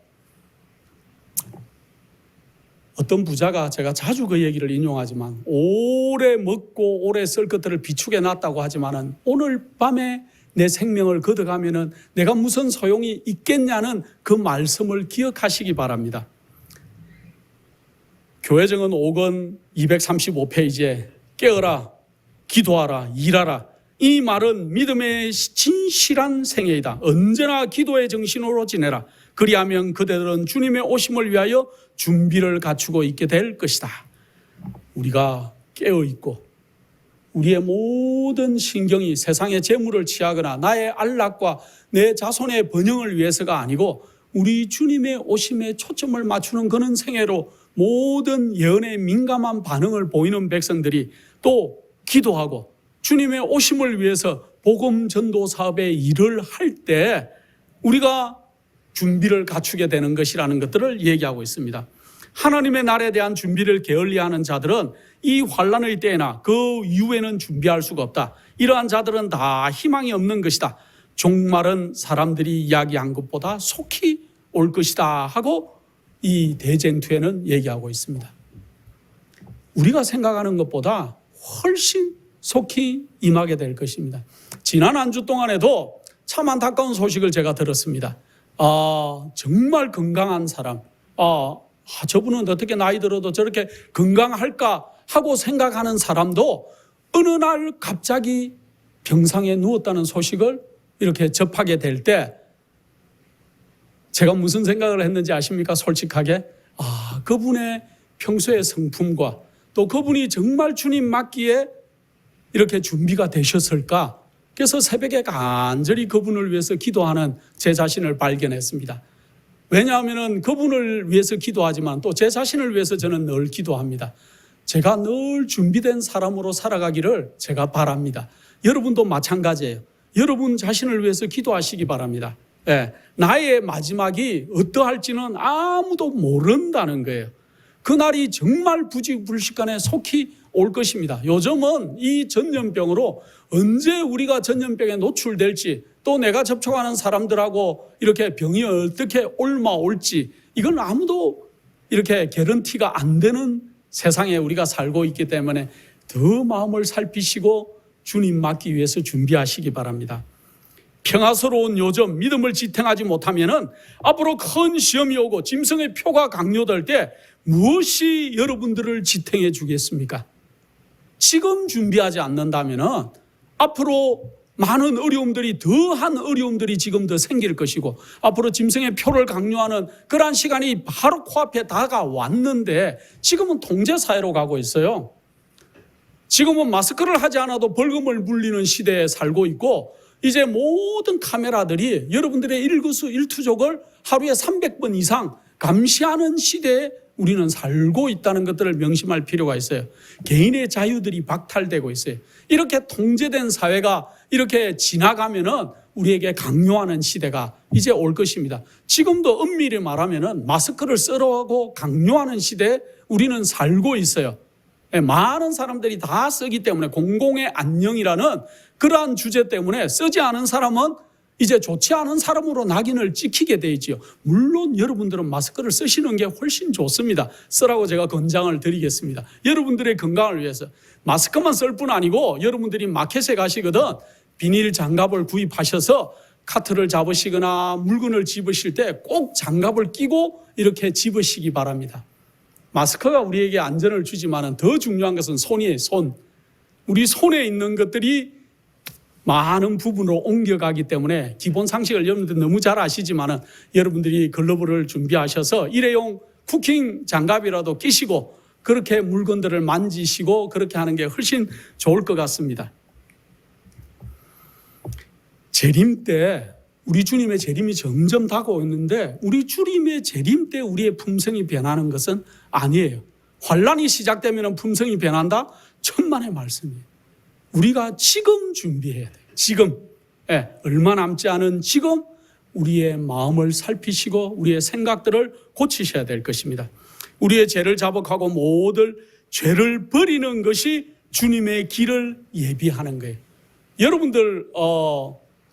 어떤 부자가 제가 자주 그 얘기를 인용하지만 오래 먹고 오래 쓸 것들을 비축해 놨다고 하지만 오늘 밤에 내 생명을 걷어가면 내가 무슨 소용이 있겠냐는 그 말씀을 기억하시기 바랍니다. 교회정은 5권 235페이지에 깨어라, 기도하라, 일하라. 이 말은 믿음의 진실한 생애이다. 언제나 기도의 정신으로 지내라. 그리하면 그대들은 주님의 오심을 위하여 준비를 갖추고 있게 될 것이다. 우리가 깨어있고 우리의 모든 신경이 세상의 재물을 취하거나 나의 안락과 내 자손의 번영을 위해서가 아니고 우리 주님의 오심에 초점을 맞추는 그런 생애로 모든 예언에 민감한 반응을 보이는 백성들이 또 기도하고 주님의 오심을 위해서 복음 전도 사업의 일을 할 때 우리가 준비를 갖추게 되는 것이라는 것들을 얘기하고 있습니다. 하나님의 날에 대한 준비를 게을리하는 자들은 이 환난의 때나 그 이후에는 준비할 수가 없다. 이러한 자들은 다 희망이 없는 것이다. 종말은 사람들이 이야기한 것보다 속히 올 것이다 하고 이 대쟁투에는 얘기하고 있습니다. 우리가 생각하는 것보다 훨씬 속히 임하게 될 것입니다. 지난 한 주 동안에도 참 안타까운 소식을 제가 들었습니다. 정말 건강한 사람, 저분은 어떻게 나이 들어도 저렇게 건강할까 하고 생각하는 사람도 어느 날 갑자기 병상에 누웠다는 소식을 이렇게 접하게 될 때 제가 무슨 생각을 했는지 아십니까? 솔직하게 그분의 평소의 성품과 또 그분이 정말 주님 맞기에 이렇게 준비가 되셨을까? 그래서 새벽에 간절히 그분을 위해서 기도하는 제 자신을 발견했습니다. 왜냐하면 그분을 위해서 기도하지만 또 제 자신을 위해서 저는 늘 기도합니다. 제가 늘 준비된 사람으로 살아가기를 제가 바랍니다. 여러분도 마찬가지예요. 여러분 자신을 위해서 기도하시기 바랍니다. 나의 마지막이 어떠할지는 아무도 모른다는 거예요. 그날이 정말 부지불식간에 속히 올 것입니다. 요즘은 이 전염병으로 언제 우리가 전염병에 노출될지 또 내가 접촉하는 사람들하고 이렇게 병이 어떻게 올지 이건 아무도 이렇게 개런티가 안 되는 세상에 우리가 살고 있기 때문에 더 마음을 살피시고 주님 맞기 위해서 준비하시기 바랍니다. 평화스러운 요즘 믿음을 지탱하지 못하면은 앞으로 큰 시험이 오고 짐승의 표가 강요될 때 무엇이 여러분들을 지탱해 주겠습니까? 지금 준비하지 않는다면은 앞으로 많은 어려움들이 더한 어려움들이 지금 더 생길 것이고 앞으로 짐승의 표를 강요하는 그러한 시간이 바로 코앞에 다가왔는데 지금은 통제사회로 가고 있어요. 지금은 마스크를 하지 않아도 벌금을 물리는 시대에 살고 있고 이제 모든 카메라들이 여러분들의 일거수일투족을 하루에 300번 이상 감시하는 시대에 우리는 살고 있다는 것들을 명심할 필요가 있어요. 개인의 자유들이 박탈되고 있어요. 이렇게 통제된 사회가 이렇게 지나가면은 우리에게 강요하는 시대가 이제 올 것입니다. 지금도 엄밀히 말하면은 마스크를 쓰라고 강요하는 시대에 우리는 살고 있어요. 많은 사람들이 다 쓰기 때문에 공공의 안녕이라는 그러한 주제 때문에 쓰지 않은 사람은 이제 좋지 않은 사람으로 낙인을 찍히게 돼 있지요. 물론 여러분들은 마스크를 쓰시는 게 훨씬 좋습니다. 쓰라고 제가 권장을 드리겠습니다. 여러분들의 건강을 위해서. 마스크만 쓸 뿐 아니고 여러분들이 마켓에 가시거든 비닐 장갑을 구입하셔서 카트를 잡으시거나 물건을 집으실 때 꼭 장갑을 끼고 이렇게 집으시기 바랍니다. 마스크가 우리에게 안전을 주지만 더 중요한 것은 손이에요. 손. 우리 손에 있는 것들이 많은 부분으로 옮겨가기 때문에 기본 상식을 여러분들 너무 잘 아시지만 여러분들이 글러브를 준비하셔서 일회용 쿠킹 장갑이라도 끼시고 그렇게 물건들을 만지시고 그렇게 하는 게 훨씬 좋을 것 같습니다. 재림 때 우리 주님의 재림이 점점 다가오는데 우리 주님의 재림 때 우리의 품성이 변하는 것은 아니에요. 환란이 시작되면 품성이 변한다? 천만의 말씀이에요. 우리가 지금 준비해야 돼요. 지금. 얼마 남지 않은 지금 우리의 마음을 살피시고 우리의 생각들을 고치셔야 될 것입니다. 우리의 죄를 자복하고 모든 죄를 버리는 것이 주님의 길을 예비하는 거예요. 여러분들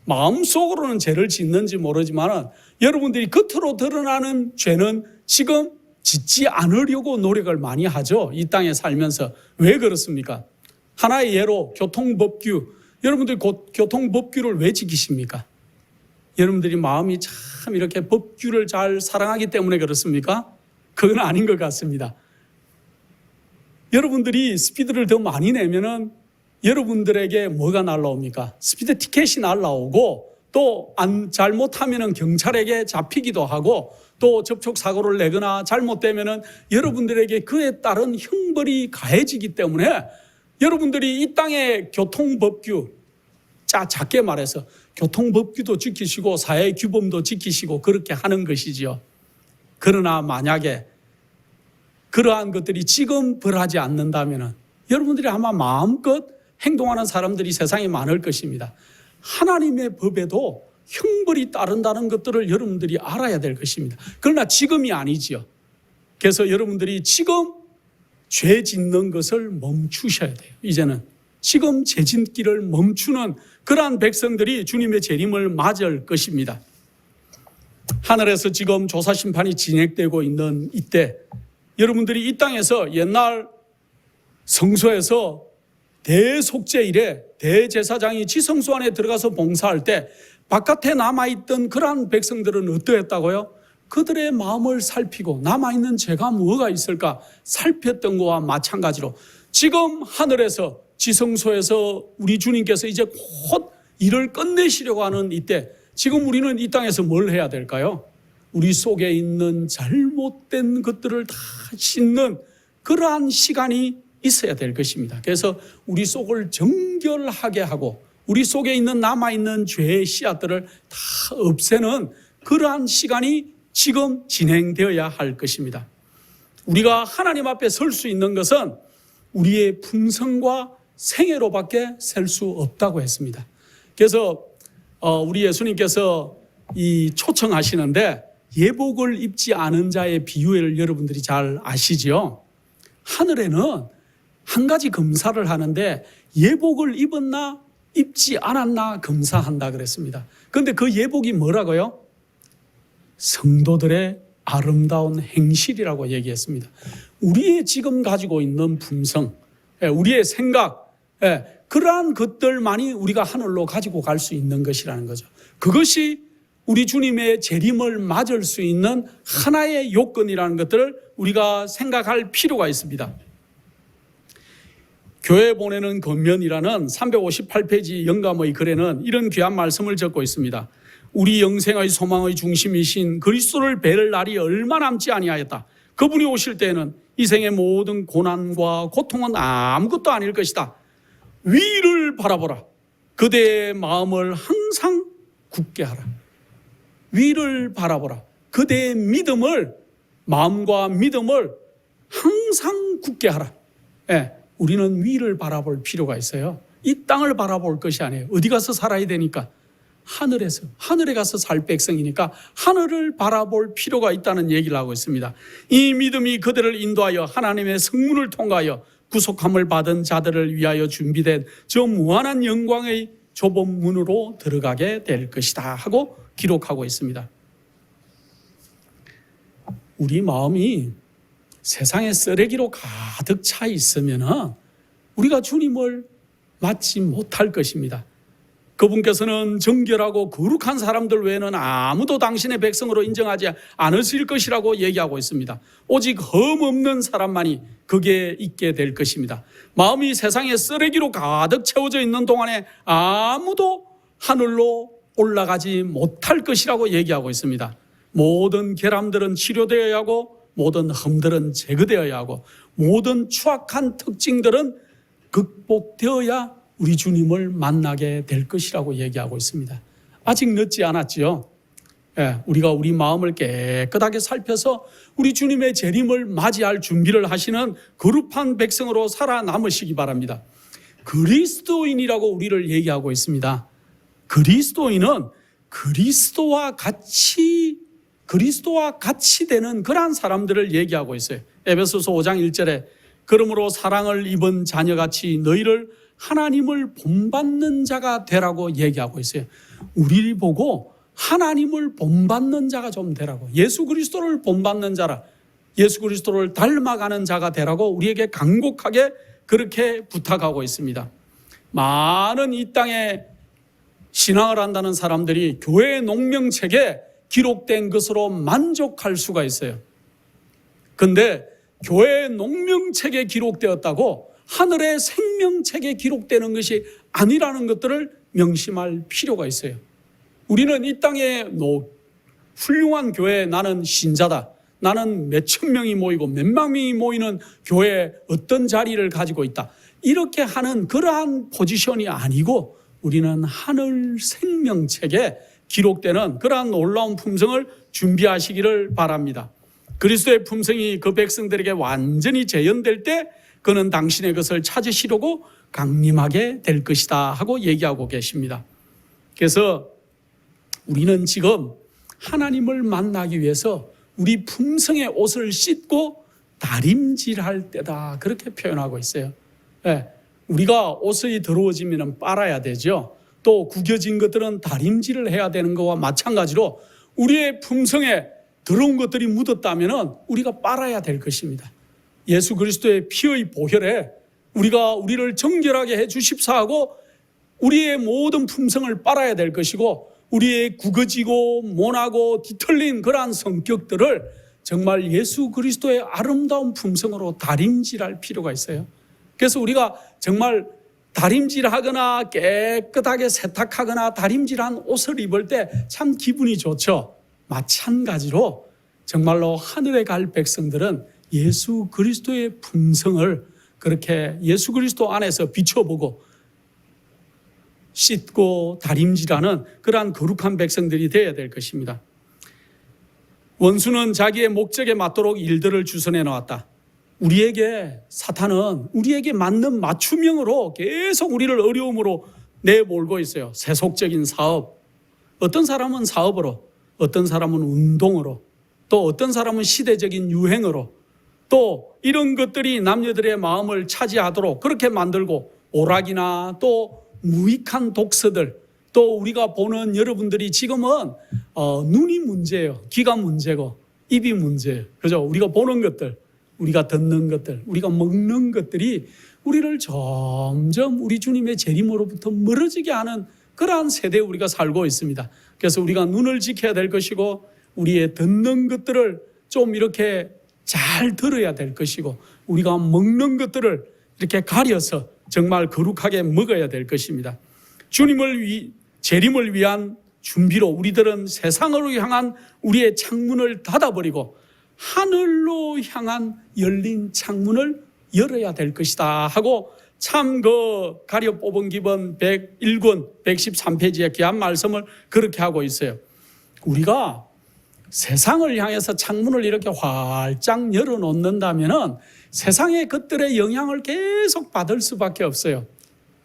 마음속으로는 죄를 짓는지 모르지만 여러분들이 겉으로 드러나는 죄는 지금 짓지 않으려고 노력을 많이 하죠. 이 땅에 살면서. 왜 그렇습니까? 하나의 예로 교통법규. 여러분들이 교통법규를 왜 지키십니까? 여러분들이 마음이 참 이렇게 법규를 잘 사랑하기 때문에 그렇습니까? 그건 아닌 것 같습니다. 여러분들이 스피드를 더 많이 내면은 여러분들에게 뭐가 날라옵니까? 스피드 티켓이 날라오고 또 잘못하면은 경찰에게 잡히기도 하고 또 접촉사고를 내거나 잘못되면은 여러분들에게 그에 따른 형벌이 가해지기 때문에 여러분들이 이 땅의 교통법규, 작게 말해서 교통법규도 지키시고 사회 규범도 지키시고 그렇게 하는 것이지요. 그러나 만약에 그러한 것들이 지금 벌하지 않는다면 여러분들이 아마 마음껏 행동하는 사람들이 세상에 많을 것입니다. 하나님의 법에도 형벌이 따른다는 것들을 여러분들이 알아야 될 것입니다. 그러나 지금이 아니지요. 그래서 여러분들이 지금 죄 짓는 것을 멈추셔야 돼요. 이제는 지금 죄 짓기를 멈추는 그러한 백성들이 주님의 재림을 맞을 것입니다. 하늘에서 지금 조사심판이 진행되고 있는 이때 여러분들이 이 땅에서 옛날 성소에서 대속죄일에 대제사장이 지성소 안에 들어가서 봉사할 때 바깥에 남아있던 그러한 백성들은 어떠했다고요? 그들의 마음을 살피고 남아있는 죄가 뭐가 있을까 살폈던 것과 마찬가지로 지금 하늘에서 지성소에서 우리 주님께서 이제 곧 일을 끝내시려고 하는 이때 지금 우리는 이 땅에서 뭘 해야 될까요? 우리 속에 있는 잘못된 것들을 다 씻는 그러한 시간이 있어야 될 것입니다. 그래서 우리 속을 정결하게 하고 우리 속에 있는 남아있는 죄의 씨앗들을 다 없애는 그러한 시간이 지금 진행되어야 할 것입니다. 우리가 하나님 앞에 설 수 있는 것은 우리의 품성과 생애로밖에 셀 수 없다고 했습니다. 그래서 우리 예수님께서 이 초청하시는데 예복을 입지 않은 자의 비유를 여러분들이 잘 아시죠? 하늘에는 한 가지 검사를 하는데 예복을 입었나 입지 않았나 검사한다 그랬습니다. 그런데 그 예복이 뭐라고요? 성도들의 아름다운 행실이라고 얘기했습니다. 우리의 지금 가지고 있는 품성, 우리의 생각, 그러한 것들만이 우리가 하늘로 가지고 갈 수 있는 것이라는 거죠. 그것이 우리 주님의 재림을 맞을 수 있는 하나의 요건이라는 것들을 우리가 생각할 필요가 있습니다. 교회 보내는 권면이라는 358페이지 영감의 글에는 이런 귀한 말씀을 적고 있습니다. 우리 영생의 소망의 중심이신 그리스도를 뵐 날이 얼마 남지 아니하였다. 그분이 오실 때에는 이 생의 모든 고난과 고통은 아무것도 아닐 것이다. 위를 바라보라. 그대의 마음을 항상 굳게 하라. 위를 바라보라. 그대의 믿음을, 마음과 믿음을 항상 굳게 하라. 우리는 위를 바라볼 필요가 있어요. 이 땅을 바라볼 것이 아니에요. 어디 가서 살아야 되니까? 하늘에 가서 살 백성이니까 하늘을 바라볼 필요가 있다는 얘기를 하고 있습니다. 이 믿음이 그들을 인도하여 하나님의 성문을 통과하여 구속함을 받은 자들을 위하여 준비된 저 무한한 영광의 좁은 문으로 들어가게 될 것이다 하고 기록하고 있습니다. 우리 마음이 세상의 쓰레기로 가득 차 있으면 우리가 주님을 맞지 못할 것입니다. 그분께서는 정결하고 거룩한 사람들 외에는 아무도 당신의 백성으로 인정하지 않으실 것이라고 얘기하고 있습니다. 오직 흠 없는 사람만이 거기에 있게 될 것입니다. 마음이 세상의 쓰레기로 가득 채워져 있는 동안에 아무도 하늘로 올라가지 못할 것이라고 얘기하고 있습니다. 모든 결함들은 치료되어야 하고 모든 흠들은 제거되어야 하고 모든 추악한 특징들은 극복되어야 우리 주님을 만나게 될 것이라고 얘기하고 있습니다. 아직 늦지 않았지요. 우리가 우리 마음을 깨끗하게 살펴서 우리 주님의 재림을 맞이할 준비를 하시는 거룩한 백성으로 살아남으시기 바랍니다. 그리스도인이라고 우리를 얘기하고 있습니다. 그리스도인은 그리스도와 같이 되는 그러한 사람들을 얘기하고 있어요. 에베소서 5장 1절에 그러므로 사랑을 입은 자녀같이 너희를 하나님을 본받는 자가 되라고 얘기하고 있어요. 우리를 보고 하나님을 본받는 자가 좀 되라고, 예수 그리스도를 본받는 자라, 예수 그리스도를 닮아가는 자가 되라고 우리에게 간곡하게 그렇게 부탁하고 있습니다. 많은 이 땅에 신앙을 한다는 사람들이 교회 농명책에 기록된 것으로 만족할 수가 있어요. 그런데 교회 농명책에 기록되었다고 하늘의 생명책에 기록되는 것이 아니라는 것들을 명심할 필요가 있어요. 우리는 이 땅에 훌륭한 교회, 나는 신자다, 나는 몇천 명이 모이고 몇만 명이 모이는 교회에 어떤 자리를 가지고 있다, 이렇게 하는 그러한 포지션이 아니고 우리는 하늘 생명책에 기록되는 그러한 놀라운 품성을 준비하시기를 바랍니다. 그리스도의 품성이 그 백성들에게 완전히 재현될 때 그는 당신의 것을 찾으시려고 강림하게 될 것이다 하고 얘기하고 계십니다. 그래서 우리는 지금 하나님을 만나기 위해서 우리 품성의 옷을 씻고 다림질할 때다, 그렇게 표현하고 있어요. 우리가 옷이 더러워지면 빨아야 되죠. 또 구겨진 것들은 다림질을 해야 되는 것과 마찬가지로 우리의 품성에 더러운 것들이 묻었다면 우리가 빨아야 될 것입니다. 예수 그리스도의 피의 보혈에 우리를 정결하게 해 주십사 하고 우리의 모든 품성을 빨아야 될 것이고, 우리의 구겨지고 모나고 뒤틀린 그러한 성격들을 정말 예수 그리스도의 아름다운 품성으로 다림질할 필요가 있어요. 그래서 우리가 정말 다림질하거나 깨끗하게 세탁하거나 다림질한 옷을 입을 때 참 기분이 좋죠. 마찬가지로 정말로 하늘에 갈 백성들은 예수 그리스도의 품성을 그렇게 예수 그리스도 안에서 비춰보고 씻고 다림질하는 그러한 거룩한 백성들이 되어야 될 것입니다. 원수는 자기의 목적에 맞도록 일들을 주선해 놓았다. 사탄은 우리에게 맞는 맞춤형으로 계속 우리를 어려움으로 내몰고 있어요. 세속적인 사업, 어떤 사람은 사업으로, 어떤 사람은 운동으로, 또 어떤 사람은 시대적인 유행으로, 또 이런 것들이 남녀들의 마음을 차지하도록 그렇게 만들고, 오락이나 또 무익한 독서들, 또 우리가 보는 여러분들이 지금은 눈이 문제예요. 귀가 문제고 입이 문제예요. 그죠? 우리가 보는 것들, 우리가 듣는 것들, 우리가 먹는 것들이 우리를 점점 우리 주님의 재림으로부터 멀어지게 하는 그러한 세대에 우리가 살고 있습니다. 그래서 우리가 눈을 지켜야 될 것이고, 우리의 듣는 것들을 좀 이렇게 잘 들어야 될 것이고, 우리가 먹는 것들을 이렇게 가려서 정말 거룩하게 먹어야 될 것입니다. 재림을 위한 준비로 우리들은 세상으로 향한 우리의 창문을 닫아버리고 하늘로 향한 열린 창문을 열어야 될 것이다 하고, 참 가려 뽑은 기본 101권 113페이지에 귀한 말씀을 그렇게 하고 있어요. 우리가 세상을 향해서 창문을 이렇게 활짝 열어놓는다면 세상의 것들의 영향을 계속 받을 수밖에 없어요.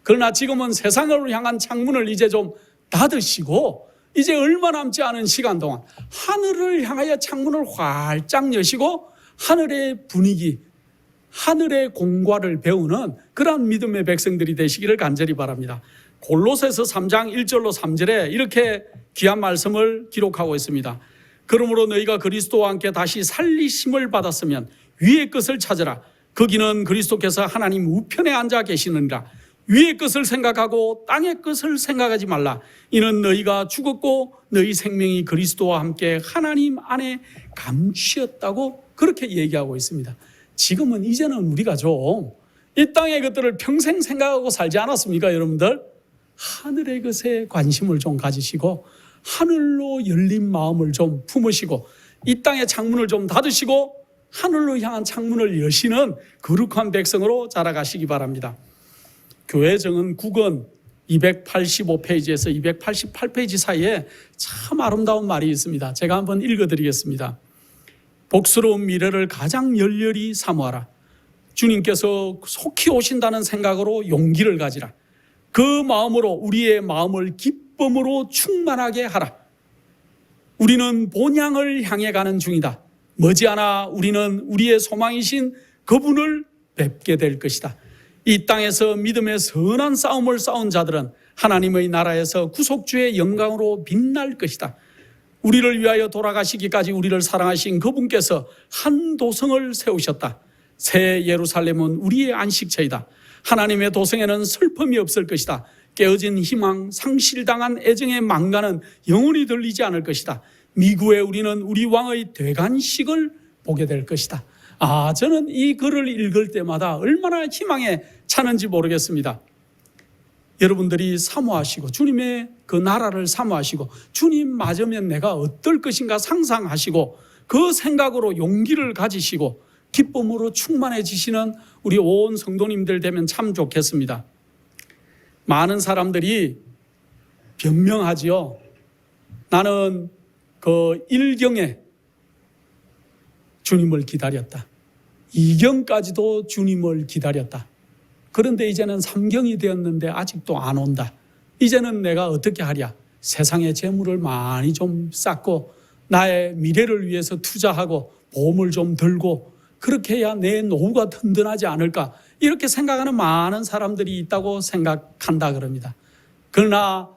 그러나 지금은 세상을 향한 창문을 이제 좀 닫으시고, 이제 얼마 남지 않은 시간 동안 하늘을 향하여 창문을 활짝 여시고 하늘의 분위기, 하늘의 공과를 배우는 그러한 믿음의 백성들이 되시기를 간절히 바랍니다. 골로새서 3장 1절로 3절에 이렇게 귀한 말씀을 기록하고 있습니다. 그러므로 너희가 그리스도와 함께 다시 살리심을 받았으면 위의 것을 찾으라. 거기는 그리스도께서 하나님 우편에 앉아 계시느니라. 위의 것을 생각하고 땅의 것을 생각하지 말라. 이는 너희가 죽었고 너희 생명이 그리스도와 함께 하나님 안에 감추었다고 그렇게 얘기하고 있습니다. 지금은 이제는 우리가 좀 이 땅의 것들을 평생 생각하고 살지 않았습니까, 여러분들? 하늘의 것에 관심을 좀 가지시고 하늘로 열린 마음을 좀 품으시고 이 땅의 창문을 좀 닫으시고 하늘로 향한 창문을 여시는 거룩한 백성으로 자라가시기 바랍니다. 교회정은 9권 285페이지에서 288페이지 사이에 참 아름다운 말이 있습니다. 제가 한번 읽어드리겠습니다. 복스러운 미래를 가장 열렬히 사모하라. 주님께서 속히 오신다는 생각으로 용기를 가지라. 그 마음으로 우리의 마음을 기쁨으로 충만하게 하라. 우리는 본향을 향해 가는 중이다. 머지않아 우리는 우리의 소망이신 그분을 뵙게 될 것이다. 이 땅에서 믿음의 선한 싸움을 싸운 자들은 하나님의 나라에서 구속주의 영광으로 빛날 것이다. 우리를 위하여 돌아가시기까지 우리를 사랑하신 그분께서 한 도성을 세우셨다. 새 예루살렘은 우리의 안식처이다. 하나님의 도성에는 슬픔이 없을 것이다. 깨어진 희망, 상실당한 애정의 망가는 영원히 들리지 않을 것이다. 미구에 우리는 우리 왕의 되관식을 보게 될 것이다. 저는 이 글을 읽을 때마다 얼마나 희망에 차는지 모르겠습니다. 여러분들이 사모하시고 주님의 그 나라를 사모하시고 주님 맞으면 내가 어떨 것인가 상상하시고 그 생각으로 용기를 가지시고 기쁨으로 충만해지시는 우리 온 성도님들 되면 참 좋겠습니다. 많은 사람들이 변명하지요. 나는 그 1경에 주님을 기다렸다. 2경까지도 주님을 기다렸다. 그런데 이제는 3경이 되었는데 아직도 안 온다. 이제는 내가 어떻게 하랴? 세상의 재물을 많이 좀 쌓고 나의 미래를 위해서 투자하고 보험을 좀 들고 그렇게 해야 내 노후가 든든하지 않을까? 이렇게 생각하는 많은 사람들이 있다고 생각한다 그럽니다. 그러나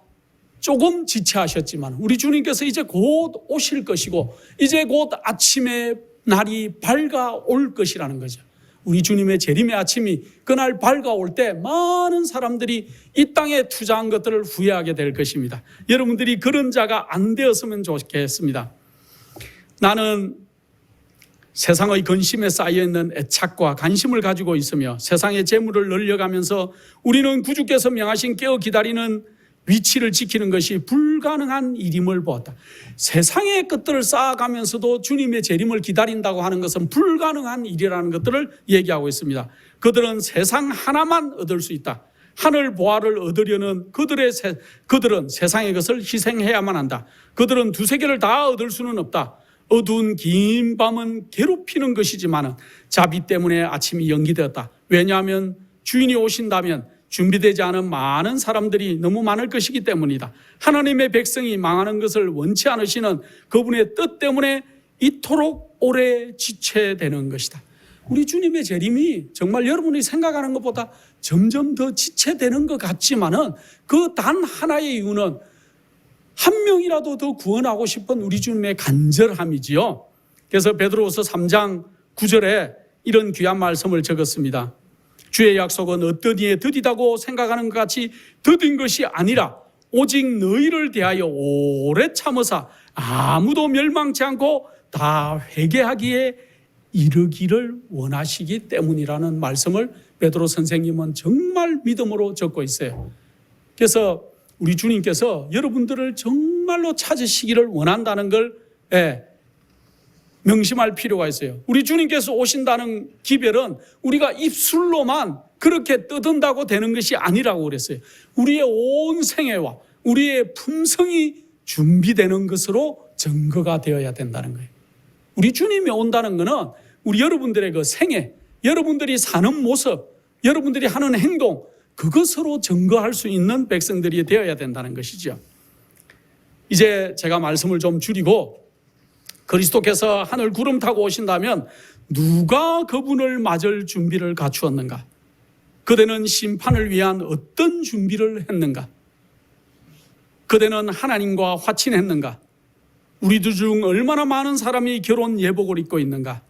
조금 지체하셨지만 우리 주님께서 이제 곧 오실 것이고 이제 곧 아침에 날이 밝아올 것이라는 거죠. 우리 주님의 재림의 아침이 그날 밝아올 때 많은 사람들이 이 땅에 투자한 것들을 후회하게 될 것입니다. 여러분들이 그런 자가 안 되었으면 좋겠습니다. 나는 세상의 근심에 쌓여있는 애착과 관심을 가지고 있으며 세상의 재물을 늘려가면서 우리는 구주께서 명하신 깨어 기다리는 위치를 지키는 것이 불가능한 일임을 보았다. 세상의 것들을 쌓아가면서도 주님의 재림을 기다린다고 하는 것은 불가능한 일이라는 것들을 얘기하고 있습니다. 그들은 세상 하나만 얻을 수 있다. 하늘 보화를 얻으려는 그들은 세상의 것을 희생해야만 한다. 그들은 두세 개를 다 얻을 수는 없다. 어두운 긴 밤은 괴롭히는 것이지만 자비 때문에 아침이 연기되었다. 왜냐하면 주인이 오신다면 준비되지 않은 많은 사람들이 너무 많을 것이기 때문이다. 하나님의 백성이 망하는 것을 원치 않으시는 그분의 뜻 때문에 이토록 오래 지체되는 것이다. 우리 주님의 재림이 정말 여러분이 생각하는 것보다 점점 더 지체되는 것 같지만은 그 단 하나의 이유는 한 명이라도 더 구원하고 싶은 우리 주님의 간절함이지요. 그래서 베드로후서 3장 9절에 이런 귀한 말씀을 적었습니다. 주의 약속은 어떤 이에 더디다고 생각하는 것 같이 더딘 것이 아니라 오직 너희를 대하여 오래 참으사 아무도 멸망치 않고 다 회개하기에 이르기를 원하시기 때문이라는 말씀을 베드로 선생님은 정말 믿음으로 적고 있어요. 그래서 우리 주님께서 여러분들을 정말로 찾으시기를 원한다는 걸 명심할 필요가 있어요. 우리 주님께서 오신다는 기별은 우리가 입술로만 그렇게 떠든다고 되는 것이 아니라고 그랬어요. 우리의 온 생애와 우리의 품성이 준비되는 것으로 증거가 되어야 된다는 거예요. 우리 주님이 온다는 것은 우리 여러분들의 그 생애, 여러분들이 사는 모습, 여러분들이 하는 행동, 그것으로 증거할 수 있는 백성들이 되어야 된다는 것이죠. 이제 제가 말씀을 좀 줄이고 그리스도께서 하늘 구름 타고 오신다면 누가 그분을 맞을 준비를 갖추었는가? 그대는 심판을 위한 어떤 준비를 했는가? 그대는 하나님과 화친했는가? 우리들 중 얼마나 많은 사람이 결혼 예복을 입고 있는가?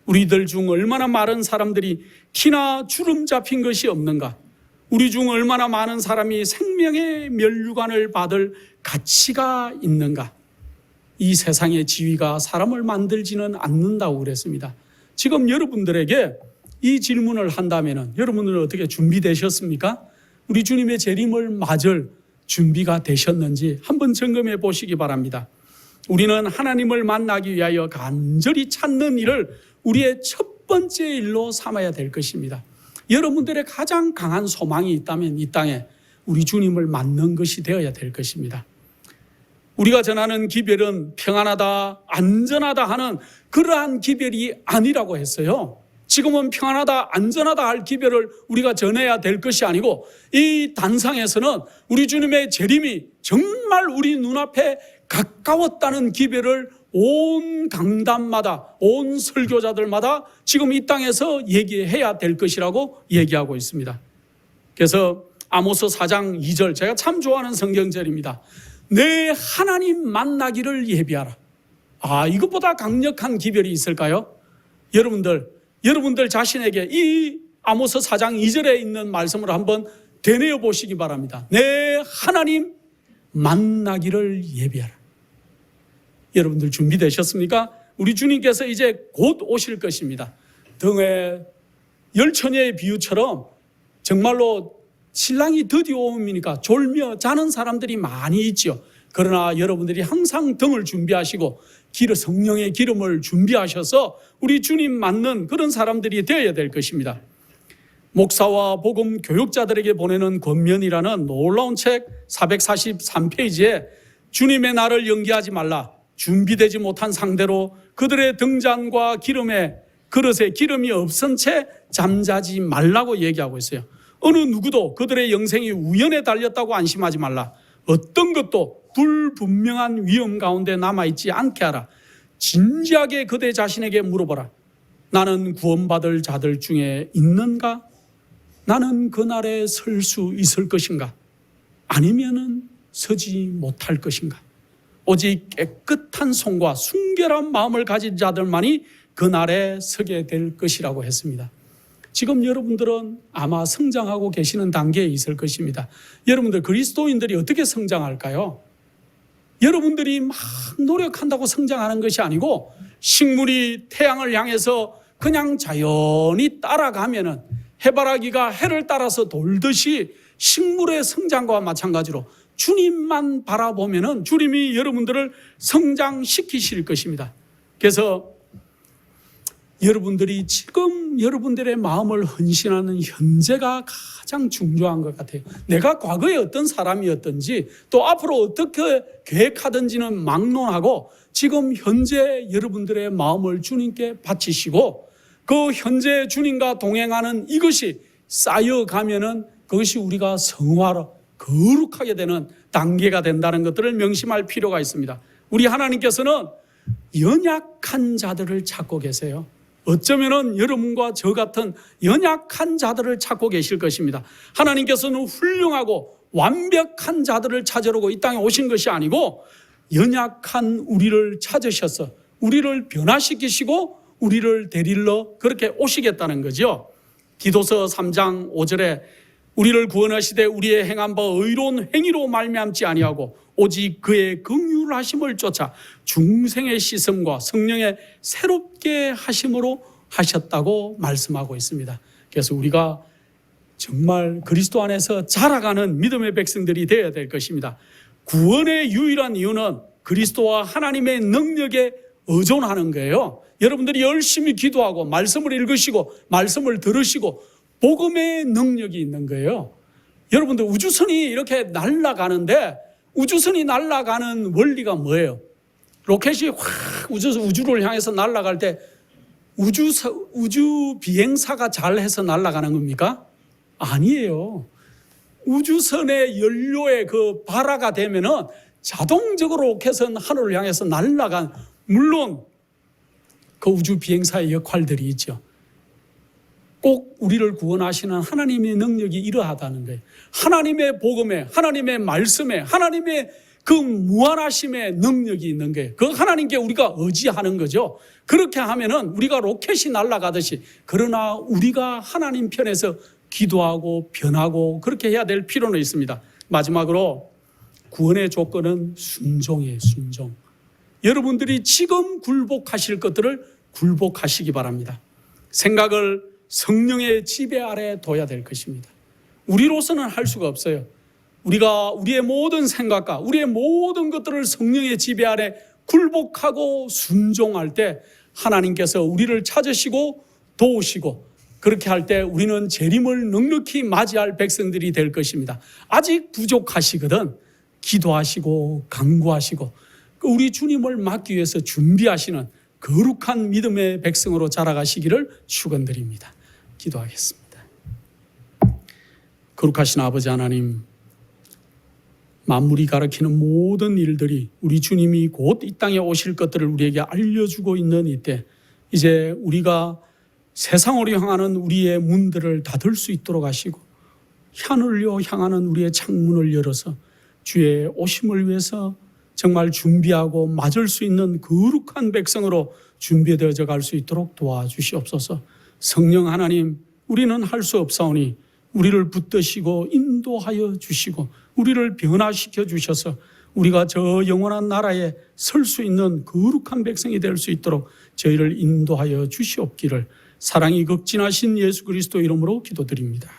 우리들 중 얼마나 많은 사람들이 키나 주름 잡힌 것이 없는가? 우리 중 얼마나 많은 사람이 생명의 면류관을 받을 가치가 있는가? 이 세상의 지위가 사람을 만들지는 않는다고 그랬습니다. 지금 여러분들에게 이 질문을 한다면 여러분들은 어떻게 준비되셨습니까? 우리 주님의 재림을 맞을 준비가 되셨는지 한번 점검해 보시기 바랍니다. 우리는 하나님을 만나기 위하여 간절히 찾는 일을 우리의 첫 번째 일로 삼아야 될 것입니다. 여러분들의 가장 강한 소망이 있다면 이 땅에 우리 주님을 만난 것이 되어야 될 것입니다. 우리가 전하는 기별은 평안하다, 안전하다 하는 그러한 기별이 아니라고 했어요. 지금은 평안하다, 안전하다 할 기별을 우리가 전해야 될 것이 아니고 이 단상에서는 우리 주님의 재림이 정말 우리 눈앞에 가까웠다는 기별을 온 강단마다, 온 설교자들마다 지금 이 땅에서 얘기해야 될 것이라고 얘기하고 있습니다. 그래서 아모스 4장 2절, 제가 참 좋아하는 성경절입니다. 내 하나님 만나기를 예비하라. 이것보다 강력한 기별이 있을까요? 여러분들 자신에게 이 아모스 4장 2절에 있는 말씀을 한번 되뇌어 보시기 바랍니다. 내 하나님 만나기를 예비하라. 여러분들 준비되셨습니까? 우리 주님께서 이제 곧 오실 것입니다. 등에 열처녀의 비유처럼 정말로 신랑이 드디어 오니까 졸며 자는 사람들이 많이 있죠. 그러나 여러분들이 항상 등을 준비하시고 성령의 기름을 준비하셔서 우리 주님 맞는 그런 사람들이 되어야 될 것입니다. 목사와 복음 교육자들에게 보내는 권면이라는 놀라운 책 443페이지에 주님의 날을 연기하지 말라. 준비되지 못한 상대로 그들의 등잔과 그릇에 기름이 없은 채 잠자지 말라고 얘기하고 있어요. 어느 누구도 그들의 영생이 우연에 달렸다고 안심하지 말라. 어떤 것도 불분명한 위험 가운데 남아있지 않게 하라. 진지하게 그대 자신에게 물어보라. 나는 구원받을 자들 중에 있는가? 나는 그날에 설 수 있을 것인가? 아니면은 서지 못할 것인가? 오직 깨끗한 손과 순결한 마음을 가진 자들만이 그날에 서게 될 것이라고 했습니다. 지금 여러분들은 아마 성장하고 계시는 단계에 있을 것입니다. 여러분들 그리스도인들이 어떻게 성장할까요? 여러분들이 막 노력한다고 성장하는 것이 아니고 식물이 태양을 향해서 그냥 자연히 따라가면은 해바라기가 해를 따라서 돌듯이 식물의 성장과 마찬가지로 주님만 바라보면은 주님이 여러분들을 성장시키실 것입니다. 그래서 여러분들이 지금 여러분들의 마음을 헌신하는 현재가 가장 중요한 것 같아요. 내가 과거에 어떤 사람이었든지 또 앞으로 어떻게 계획하든지는 막론하고 지금 현재 여러분들의 마음을 주님께 바치시고 그 현재 주님과 동행하는 이것이 쌓여가면은 그것이 우리가 성화로 거룩하게 되는 단계가 된다는 것들을 명심할 필요가 있습니다. 우리 하나님께서는 연약한 자들을 찾고 계세요. 어쩌면은 여러분과 저 같은 연약한 자들을 찾고 계실 것입니다. 하나님께서는 훌륭하고 완벽한 자들을 찾으려고 이 땅에 오신 것이 아니고 연약한 우리를 찾으셔서 우리를 변화시키시고 우리를 데리러 그렇게 오시겠다는 거죠. 기도서 3장 5절에 우리를 구원하시되 우리의 행한 바 의로운 행위로 말미암지 아니하고 오직 그의 긍휼하심을 쫓아 중생의 씻음과 성령의 새롭게 하심으로 하셨다고 말씀하고 있습니다. 그래서 우리가 정말 그리스도 안에서 자라가는 믿음의 백성들이 되어야 될 것입니다. 구원의 유일한 이유는 그리스도와 하나님의 능력에 의존하는 거예요. 여러분들이 열심히 기도하고 말씀을 읽으시고 말씀을 들으시고 복음의 능력이 있는 거예요. 여러분들 우주선이 이렇게 날아가는데 우주선이 날아가는 원리가 뭐예요? 로켓이 확 우주를 향해서 날아갈 때 우주 비행사가 잘해서 날아가는 겁니까? 아니에요. 우주선의 연료의 그 발화가 되면은 자동적으로 로켓은 하늘을 향해서 날아간, 물론 그 우주 비행사의 역할들이 있죠. 꼭 우리를 구원하시는 하나님의 능력이 이러하다는 거예요. 하나님의 복음에, 하나님의 말씀에, 하나님의 그 무한하심의 능력이 있는 거예요. 그 하나님께 우리가 의지하는 거죠. 그렇게 하면은 우리가 로켓이 날아가듯이, 그러나 우리가 하나님 편에서 기도하고 변하고 그렇게 해야 될 필요는 있습니다. 마지막으로 구원의 조건은 순종이에요. 순종. 여러분들이 지금 굴복하실 것들을 굴복하시기 바랍니다. 생각을 성령의 지배 아래 둬야 될 것입니다. 우리로서는 할 수가 없어요. 우리가 우리의 모든 생각과 우리의 모든 것들을 성령의 지배 아래 굴복하고 순종할 때 하나님께서 우리를 찾으시고 도우시고, 그렇게 할 때 우리는 재림을 넉넉히 맞이할 백성들이 될 것입니다. 아직 부족하시거든 기도하시고 간구하시고 우리 주님을 맞기 위해서 준비하시는 거룩한 믿음의 백성으로 자라가시기를 축원드립니다. 기도하겠습니다. 거룩하신 아버지 하나님, 만물이 가리키는 모든 일들이 우리 주님이 곧 이 땅에 오실 것들을 우리에게 알려주고 있는 이때, 이제 우리가 세상으로 향하는 우리의 문들을 닫을 수 있도록 하시고 하늘로 향하는 우리의 창문을 열어서 주의 오심을 위해서 정말 준비하고 맞을 수 있는 거룩한 백성으로 준비되어져 갈 수 있도록 도와주시옵소서. 성령 하나님, 우리는 할 수 없사오니 우리를 붙드시고 인도하여 주시고 우리를 변화시켜 주셔서 우리가 저 영원한 나라에 설 수 있는 거룩한 백성이 될 수 있도록 저희를 인도하여 주시옵기를 사랑이 극진하신 예수 그리스도 이름으로 기도드립니다.